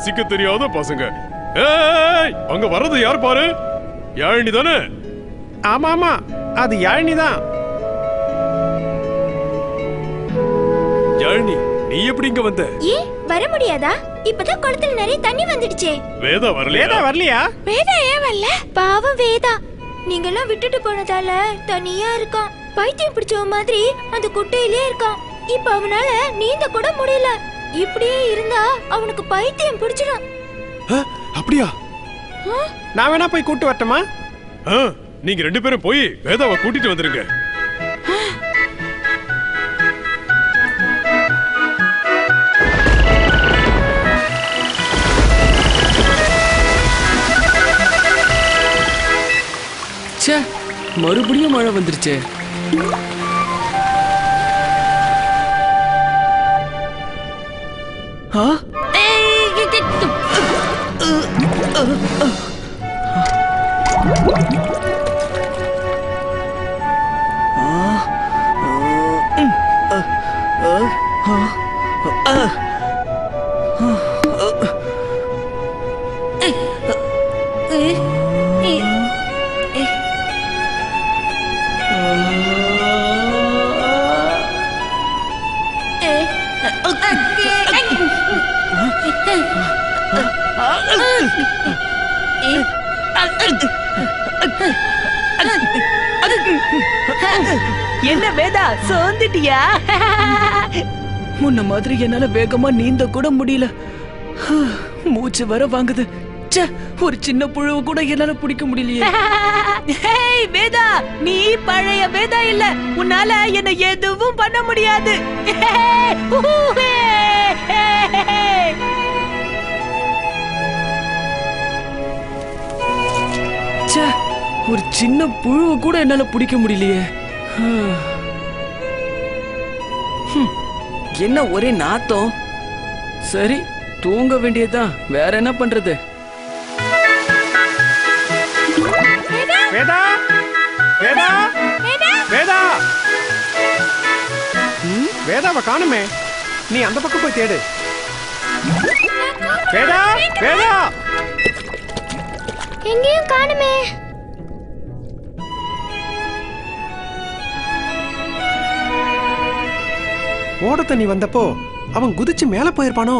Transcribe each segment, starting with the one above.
ரசிக்க தெரியாத பசங்க. ஏய், அங்க வர்றது யார் பாரு? யாழினி தானே? ஆமா ஆமா, அது யாழினி தான். யாழினி, நீ எப்படி இங்க வந்த? ஏன் வர முடியாதா? இப்பதான் குளத்துல நிறைய தண்ணி வந்துடுச்சே. வேதா வரலையா? வேதா வரலையா? வேதா ஏன் வரல? பாவம் வேதா, நீங்க எல்லாம் விட்டுட்டு போனதால தனியா இருக்கான். பைத்தியம் பிடிச்ச மாதிரி அந்த குட்டையிலே இருக்கான். இப்ப அவனால நீந்த கூட முடியல. இப்படியே இருந்தா அவனுக்கு பைத்தியம் பிடிச்சிடும். அப்படியா? நான் வேணா போய் கூட்டு வரட்டுமா? நீங்க 2 பேரும் போய் வேதாவை கூட்டிட்டு வந்துருங்க. மறுபடியும் மழை வந்துருச்சே. என்ன வேதா, சோர்ந்துட்டியா? முன்ன மாதிரி என்னால வேகமா நீந்த கூட முடியல. மூச்சு வர வாங்குது. ஒரு சின்ன புழுவை கூட என்னால பிடிக்க முடியலையே. வேதா, நீ பழைய வேதா இல்ல. உன்னால என்ன எதுவும் பண்ண முடியாது. ஒரு சின்ன புழுவை கூட என்னால பிடிக்க முடியலையே. என்ன ஒரே நாத்தம். சரி, தூங்க வேண்டியதுதான். வேற என்ன பண்றது? வேதா வேதா வேதா, வேதாவை காணுமே. நீ அந்த பக்கம் போய் தேடு. வேதா வேதா, எங்கேயும் காணுமே. ஓட தண்ணி வந்தப்போ அவன் குதிச்சு மேல போயிருப்பானோ?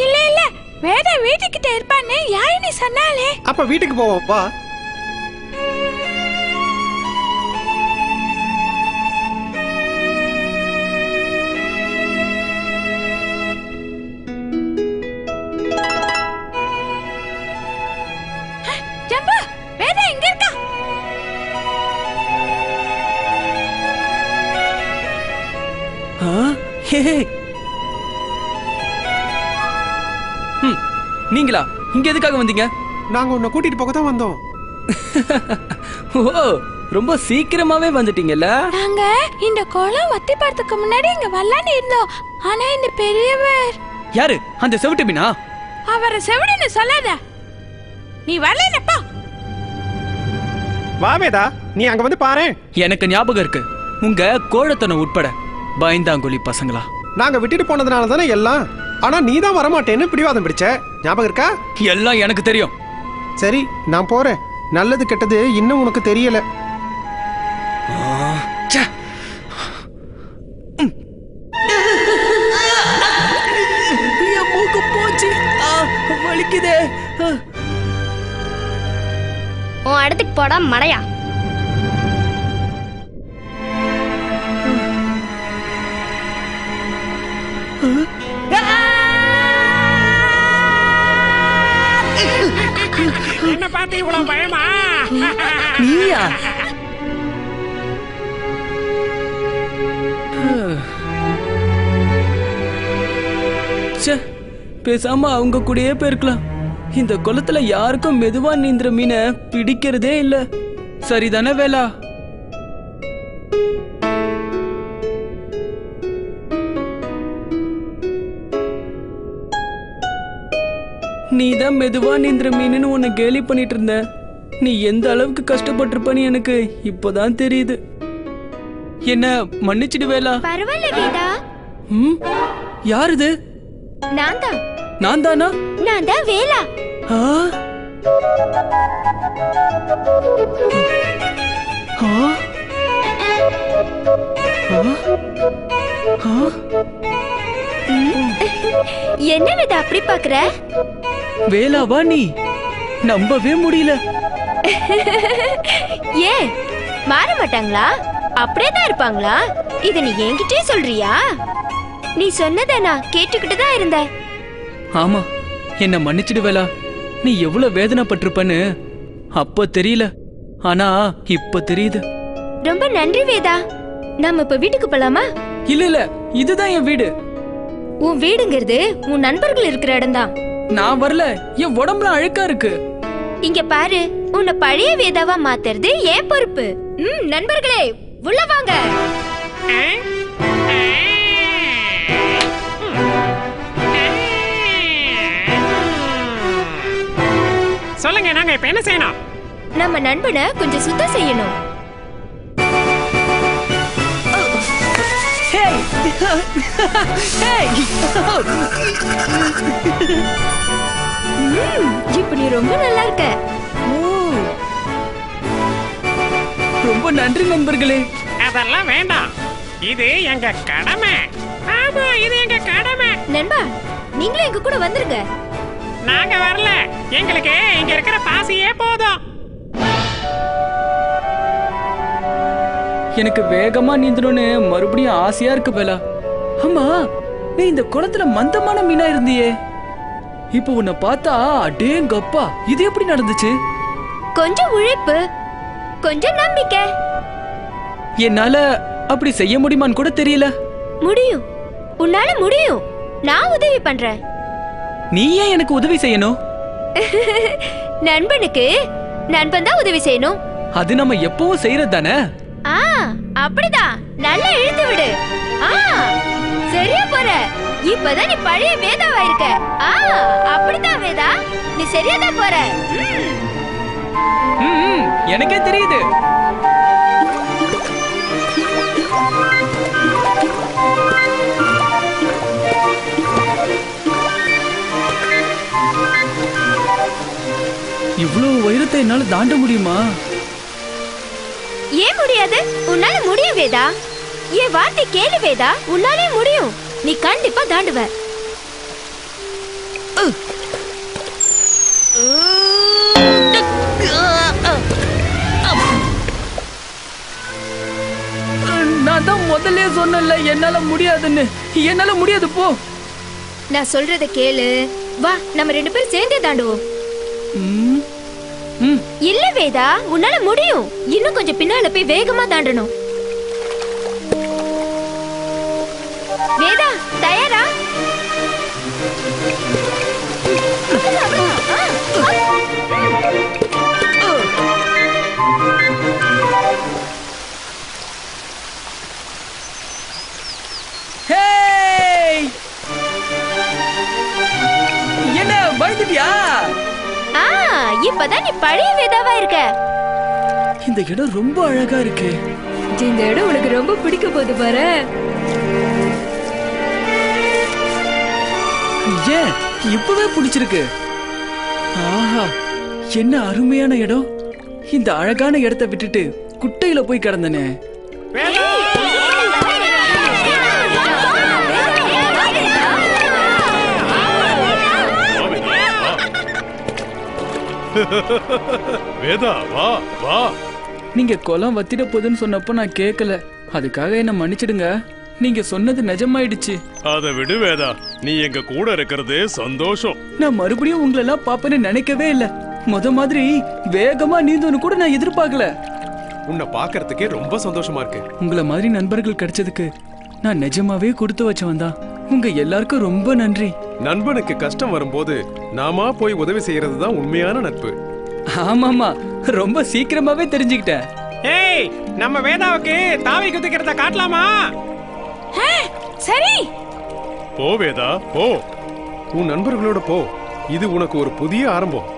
இல்ல இல்ல, வேதா வீட்டுக்கிட்ட இருப்பான்னு யாழினி சொன்னாலே. அப்ப வீட்டுக்கு போவோம் வா. ஜம்பு, வேதா எங்க இருக்கா? நீங்களா இங்க எதுக்காக வந்தீங்க? நாங்க உன்னை கூட்டிட்டு போக தான் வந்தோம். ஓ, ரொம்ப சீக்கிரமாவே வந்துட்டீங்கல்ல. நாங்க இந்த குளம் வத்தி பார்த்துக்கு முன்னாடி இங்க வரலான்னு இருந்தோம். ஆனா இந்த பெரியவர். யாரு அந்த செவிட்டு மீனா? அவரை செவிடுன்னு சொல்லாத. நீ வரலப்பா. வா வேதா, நீ அங்க வந்து பாரு. எனக்கு ஞாபகம் இருக்கு, உங்க கோழத்தனை உட்பட பயந்தாங்குழி பசங்களா. நாங்க விட்டுட்டு போனதுனால தானே எல்லாம். ஆனா நீ தான் வரமாட்டேன்னு பிடிவாதம் பிடிச்ச. ஞாபகம் இருக்கா? எல்லாம் எனக்கு தெரியும். சரி, நான் போறேன். நல்லது கெட்டது இன்னும் உனக்கு தெரியல. மூக்கு போச்சு, வலிக்குதே. உன் இடத்துக்கு போடா மடையா. என்ன பார்த்து இவ்வளவு பயமா? நீயா? பேசாம அவங்க கூடயே போயிருக்கலாம். இந்த குளத்துல யாருக்கும் மெதுவா நீந்துற மீனை பிடிக்கிறதே இல்ல. சரிதானே வேலா? நீதான் மெதுவா நீந்துற மீனுன்னு உன்னை கேலி பண்ணிட்டு இருந்த. நீ எந்த அளவுக்கு கஷ்டப்பட்டிருப்பன்னு எனக்கு இப்போதான் தெரியுது. என்ன மன்னிச்சிடு வேலா. பரவாயில்ல வேதா. யார் இது? நான் தான். நான் தானா? நான் தான் வேலா. ஆ? ஆ? ஆ? ஆ? என்ன வேதா அப்படி பாக்குற? வேலாவா நீ? நம்பவே முடியல. ஏன் மாற மாட்டாங்களா? அப்படியே தான் இருப்பாங்களா? இத நீ என்கிட்டயே சொல்றியா? நீ சொன்னதை நான் கேட்டுக்கிட்டு தான் இருந்தேன். ஆமா, என்ன மன்னிச்சிடு வேலா. நீ எவ்வளவு வேதனைப்பட்டிருப்பன்னு அப்ப தெரியல, ஆனா இப்ப தெரியுது. ரொம்ப நன்றி வேதா. நாம இப்ப வீட்டுக்கு போலாமா? இல்ல இல்ல, இதுதான் என் வீடு. உன் வீடுங்கிறது உன் நண்பர்கள் இருக்கிற இடம்தான். நான் வரல, என் உடம்புல அழுக்கா இருக்கு. இங்க பாரு, உன்னை பழைய வேதாவா மாத்துறது ஏன் பொறுப்பு. நண்பர்களே உள்ள வாங்க. சொல்லுங்க, நாங்க இப்ப என்ன செய்யணும்? நம்ம நண்பனை கொஞ்சம் சுத்தம் செய்யணும். இப்ப நீ ரொம்ப நல்லா இருக்க. ரொம்ப நன்றி நண்பர்களே. அதெல்லாம் வேண்டாம், இது எங்க கடமை. ஆமா, இது எங்க கடமை. நண்பா, நீங்களும் எங்க கூட வந்துருங்க. நாங்க வரல, எங்களுக்கு இங்க இருக்கிற பாசியே போதும். எனக்கு வேகமா நீந்தணும்னு மறுபடியும் ஆசையா இருக்கு வேலா. ஆமா, நீ இந்த குளத்துல மந்தமான மீனா இருந்தியே, இப்ப உன்னை பார்த்தா அடேங்கப்பா, இது எப்படி நடந்துச்சு? கொஞ்சம் உழைப்பு, கொஞ்சம் நம்பிக்கை. என்னால அப்படி செய்ய முடியுமான்னு கூட தெரியல. முடியும், உன்னால முடியும். நான் உதவி பண்றேன். நீ ஏன் எனக்கு உதவி செய்யணும்? நண்பனுக்கு நண்பன் தான் உதவி செய்யணும். அது நம்ம எப்பவும் செய்யறது தானே. அப்படிதான். நல்லா இழுத்து விடு. சரியா போற. இப்பதான் நீ பழைய வேதாவா இருக்க. அப்படிதான் வேதா, நீ சரியா தான் போற. எனக்கே தெரியுது. இவ்வளவு உயரத்தை என்னால தாண்ட முடியுமா? ஏன் முடியாது? உன்னால முடியும் வேதா. என் வார்த்தை கேளு வேதா, உன்னாலே முடியும். நீ கண்டிப்பா தாண்டுவ. நான் தான் முதல்ல சொன்னல என்னால முடியாதுன்னு. என்னால முடியாது, போ. நான் சொல்றத கேளு. வா, நம்ம ரெண்டு பேரும் சேர்ந்தே தாண்டுவோம். இல்ல வேதா, உன்னால முடியும். இன்னும் கொஞ்சம் பின்னால போய் வேகமா தாண்டணும். வேதா, தயாரா? என்ன பயந்துட்டியா? இப்பதான் நீ பழைய வேதாவா இருக்க. இந்த இடம் ரொம்ப அழகா இருக்கு. இந்த இடம் உனக்கு ரொம்ப பிடிக்க போகுது பாரு. ஏன் இப்பவே பிடிச்சிருக்கு? ஆஹா, என்ன அருமையான இடம். இந்த அழகான இடத்தை விட்டுட்டு குட்டையில போய் கிடந்தனே. வேதா, வா வா. நீங்க குளம் வத்திட போதுன்னு சொன்னப்போ நான் கேட்கல. அதுக்காக என்ன மன்னிச்சிடுங்க. நீங்க சொன்னது நிஜமாயிடுச்சு. அதை விடு வேதா, நீ எங்க கூட இருக்கிறது சந்தோஷம். நான் மறுபடியும் உங்களெல்லாம் பாப்பேன்னு நினைக்கவே இல்ல. முத மாதிரி வேகமா நீந்தோன்னு கூட நான் எதிர்பார்க்கல. உன்னை பாக்குறதுக்கே ரொம்ப சந்தோஷமா இருக்கு. உங்களை மாதிரி நண்பர்கள் கிடைச்சதுக்கு நான் நிஜமாவே கொடுத்து வச்சவன் தான். உங்க எல்லாருக்கும் ரொம்ப நன்றி. நண்பனுக்கு கஷ்டம் வரும்போது நாமா போய் உதவி செய்யறது தான் உண்மையான நட்பு. ஆமாமா, ரொம்ப சீக்கிரமாவே தெரிஞ்சுக்கிட்டேன். ஏய், நம்ம வேதாவுக்கு தாவி குதிக்கிறத காட்டலாமா? சரி, போ வேதா, போ. உன் நண்பர்களோட போ. இது உனக்கு ஒரு புதிய ஆரம்பம்.